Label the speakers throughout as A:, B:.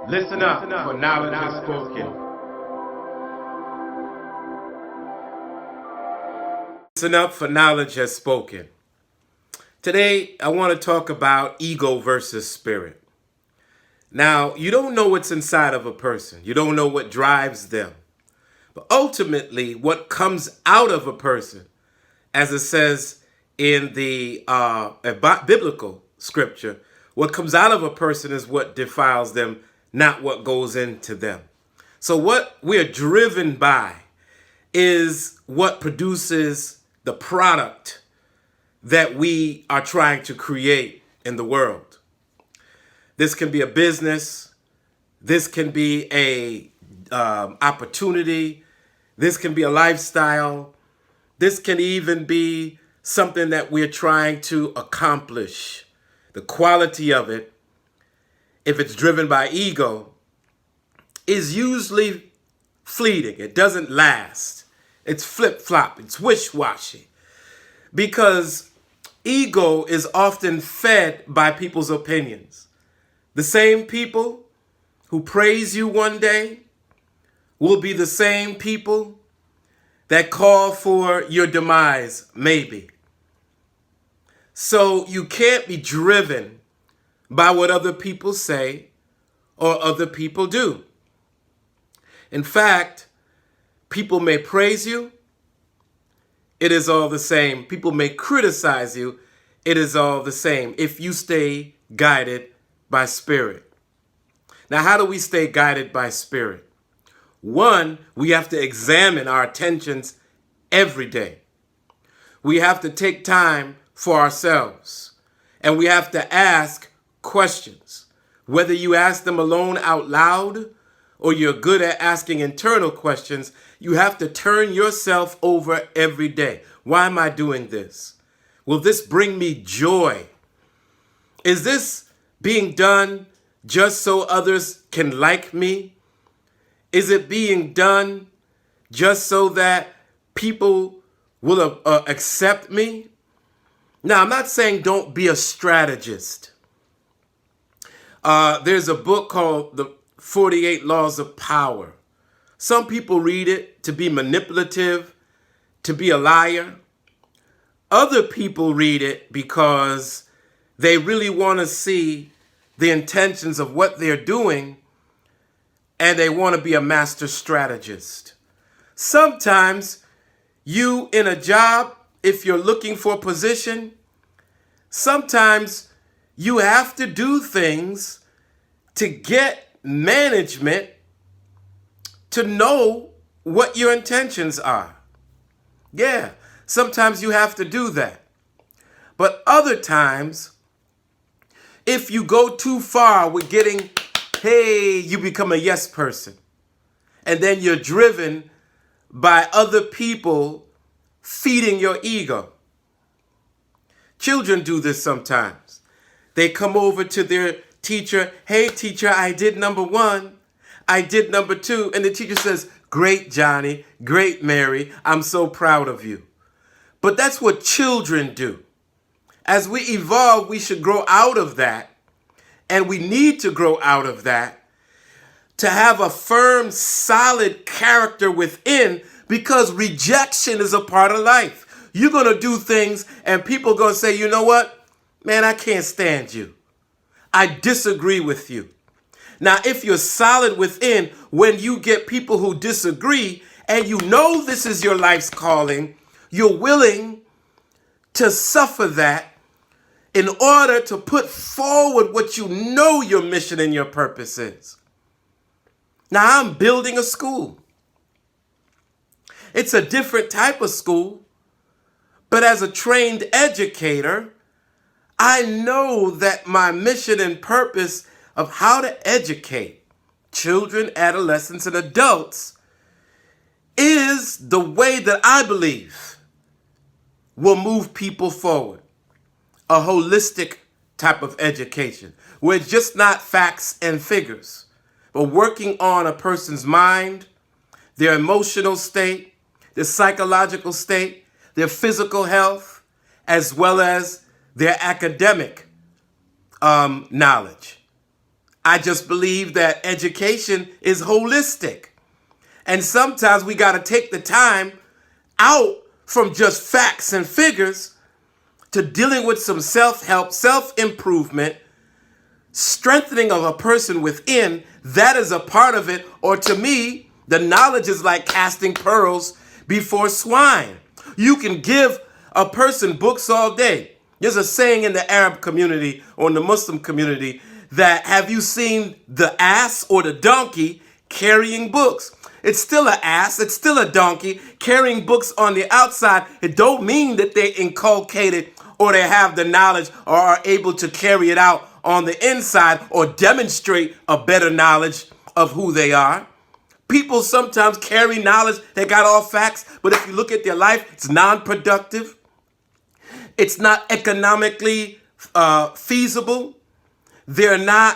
A: Listen up, for knowledge is spoken. Listen up, for knowledge has spoken. Today, I want to talk about ego versus spirit. Now, you don't know what's inside of a person. You don't know what drives them. But ultimately, what comes out of a person, as it says in the biblical scripture, what comes out of a person is what defiles them, not what goes into them. So what we're driven by is what produces the product that we are trying to create in the world. This can be a business. This can be a opportunity. This can be a lifestyle. This can even be something that we're trying to accomplish. The quality of it, if it's driven by ego, is usually fleeting. It doesn't last. It's flip-flop. It's wish-washy. Because ego is often fed by people's opinions. The same people who praise you one day will be the same people that call for your demise, maybe. So you can't be driven by what other people say or other people do. In fact, people may praise you. It is all the same. People may criticize you. It is all the same if you stay guided by spirit. Now, how do we stay guided by spirit? One, we have to examine our attentions every day. We have to take time for ourselves. And we have to ask questions. Whether you ask them alone out loud or you're good at asking internal questions, you have to turn yourself over every day. Why am I doing this? Will this bring me joy? Is this being done just so others can like me? Is it being done just so that people will accept me? Now, I'm not saying don't be a strategist. There's a book called The 48 Laws of Power. Some people read it to be manipulative, to be a liar. Other people read it because they really want to see the intentions of what they're doing, and they want to be a master strategist. Sometimes you in a job, if you're looking for a position, sometimes you have to do things to get management to know what your intentions are. Yeah, sometimes you have to do that. But other times, if you go too far with getting, hey, you become a yes person. And then you're driven by other people feeding your ego. Children do this sometimes. They come over to their teacher, hey teacher, I did number 1, I did number 2, and the teacher says, great Johnny, great Mary, I'm so proud of you. But that's what children do. As we evolve, we should grow out of that, and we need to grow out of that to have a firm, solid character within, because rejection is a part of life. You're going to do things and people are going to say, you know what? Man, I can't stand you. I disagree with you. Now, if you're solid within, when you get people who disagree and you know this is your life's calling, you're willing to suffer that in order to put forward what you know your mission and your purpose is. Now, I'm building a school. It's a different type of school, but as a trained educator, I know that my mission and purpose of how to educate children, adolescents, and adults is the way that I believe will move people forward. A holistic type of education, where it's just not facts and figures, but working on a person's mind, their emotional state, their psychological state, their physical health, as well as their academic knowledge. I just believe that education is holistic. And sometimes we got to take the time out from just facts and figures to dealing with some self-help, self-improvement, strengthening of a person within. That is a part of it. Or to me, the knowledge is like casting pearls before swine. You can give a person books all day. There's a saying in the Arab community or in the Muslim community that, have you seen the ass or the donkey carrying books? It's still an ass, it's still a donkey carrying books on the outside. It don't mean that they inculcated or they have the knowledge or are able to carry it out on the inside or demonstrate a better knowledge of who they are. People sometimes carry knowledge, they got all facts, but if you look at their life, it's non-productive. It's not economically feasible. They're not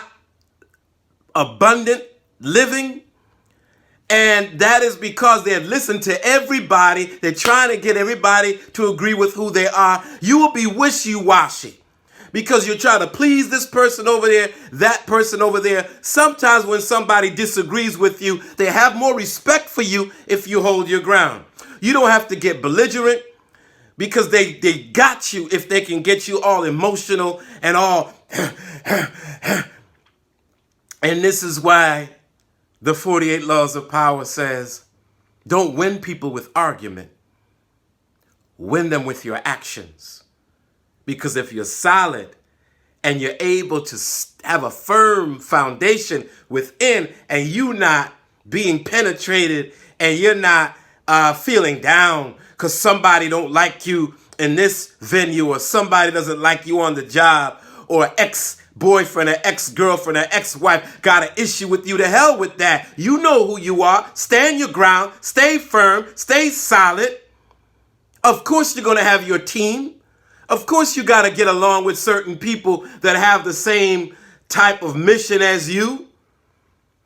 A: abundant living. And that is because they have listened to everybody. They're trying to get everybody to agree with who they are. You will be wishy-washy because you're trying to please this person over there, that person over there. Sometimes when somebody disagrees with you, they have more respect for you if you hold your ground. You don't have to get belligerent because they got you if they can get you all emotional and all. And this is why the 48 Laws of Power says, don't win people with argument. Win them with your actions. Because if you're solid and you're able to have a firm foundation within and you not being penetrated and you're not feeling down because somebody don't like you in this venue or somebody doesn't like you on the job or ex-boyfriend or ex-girlfriend or ex-wife got an issue with you, to hell with that. You know who you are. Stand your ground. Stay firm. Stay solid. Of course you're going to have your team. Of course you got to get along with certain people that have the same type of mission as you.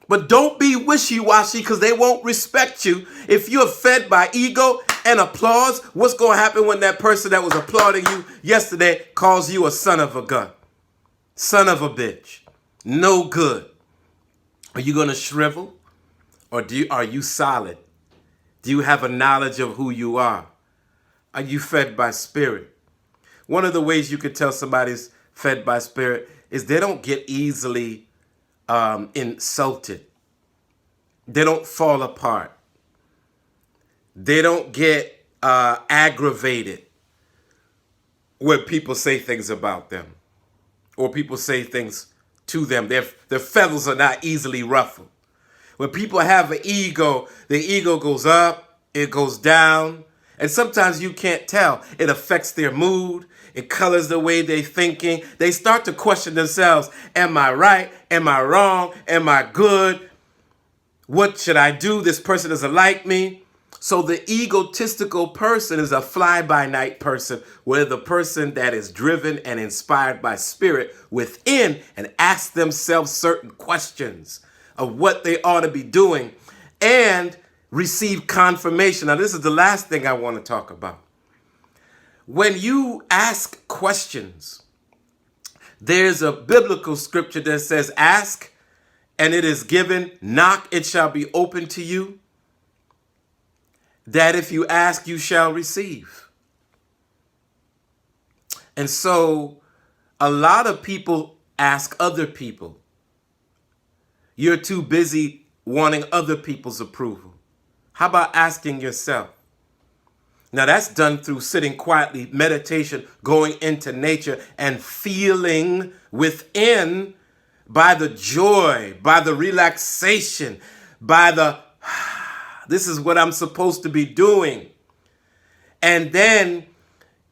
A: But don't be wishy-washy because they won't respect you. If you're fed by ego and applause, what's going to happen when that person that was applauding you yesterday calls you a son of a gun? Son of a bitch. No good. Are you going to shrivel? Or are you solid? Do you have a knowledge of who you are? Are you fed by spirit? One of the ways you could tell somebody's fed by spirit is they don't get easily insulted. They don't fall apart. They don't get aggravated when people say things about them or people say things to them. Their feathers are not easily ruffled. When people have an ego, the ego goes up, it goes down, and sometimes you can't tell. It affects their mood. It colors the way they're thinking. They start to question themselves. Am I right? Am I wrong? Am I good? What should I do? This person doesn't like me. So the egotistical person is a fly-by-night person, where the person that is driven and inspired by spirit within and ask themselves certain questions of what they ought to be doing and receive confirmation. Now, this is the last thing I want to talk about. When you ask questions, there's a biblical scripture that says, ask and it is given, knock, it shall be open to you. That if you ask, you shall receive. And so a lot of people ask other people. You're too busy wanting other people's approval. How about asking yourself? Now that's done through sitting quietly, meditation, going into nature and feeling within by the joy, by the relaxation, by the, this is what I'm supposed to be doing. And then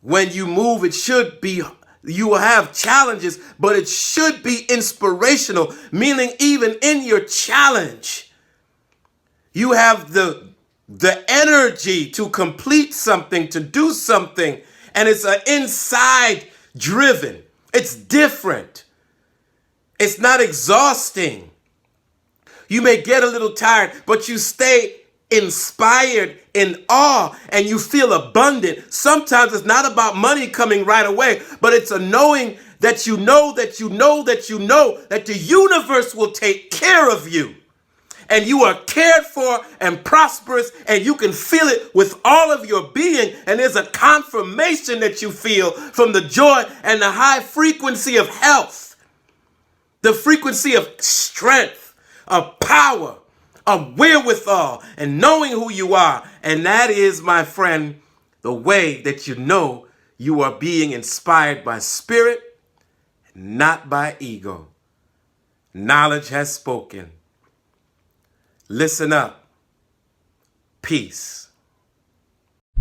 A: when you move, it should be, you will have challenges, but it should be inspirational, meaning even in your challenge, you have the energy to complete something, to do something, and it's an inside driven. It's different. It's not exhausting. You may get a little tired, but you stay inspired, in awe, and you feel abundant. Sometimes it's not about money coming right away, but it's a knowing that you know that you know that you know that the universe will take care of you. And you are cared for and prosperous, and you can feel it with all of your being. And there's a confirmation that you feel from the joy and the high frequency of health, the frequency of strength, of power, of wherewithal, and knowing who you are. And that is, my friend, the way that you know you are being inspired by spirit, not by ego. Knowledge has spoken. Listen up. Peace.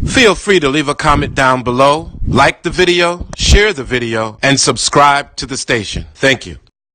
A: Feel free to leave a comment down below, like the video, share the video, and subscribe to the station. Thank you.